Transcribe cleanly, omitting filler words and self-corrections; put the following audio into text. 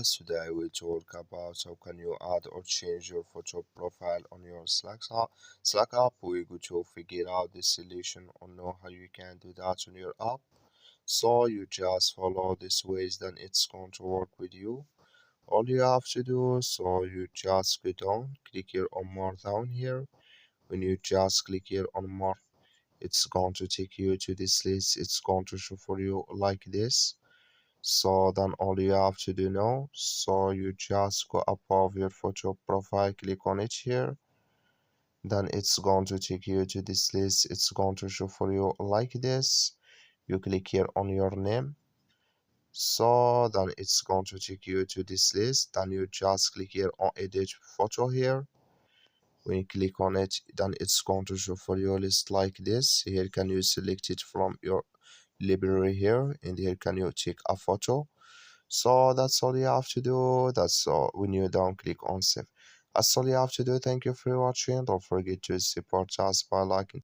Today we talk about how can you add or change your photo profile on your Slack app. We go to figure out the solution or know how you can do that on your app. So you just follow these ways, then it's going to work with you. All you have to do, so you just go down, click here on more down here. When you just click here on more, it's going to take you to this list. It's going to show for you like this. So then all you have to do now, so you just go above your photo profile, click on it here. Then it's going to take you to this list. It's going to show for you like this. You click here on your name. So then it's going to take you to this list. Then you just click here on edit photo here. When you click on it, then it's going to show for you a list like this. Here can you select it from your library here, and here can you take a photo. So that's all you have to do. That's all. When you're done, click on save. That's all you have to do. Thank you for watching. Don't forget to support us by liking.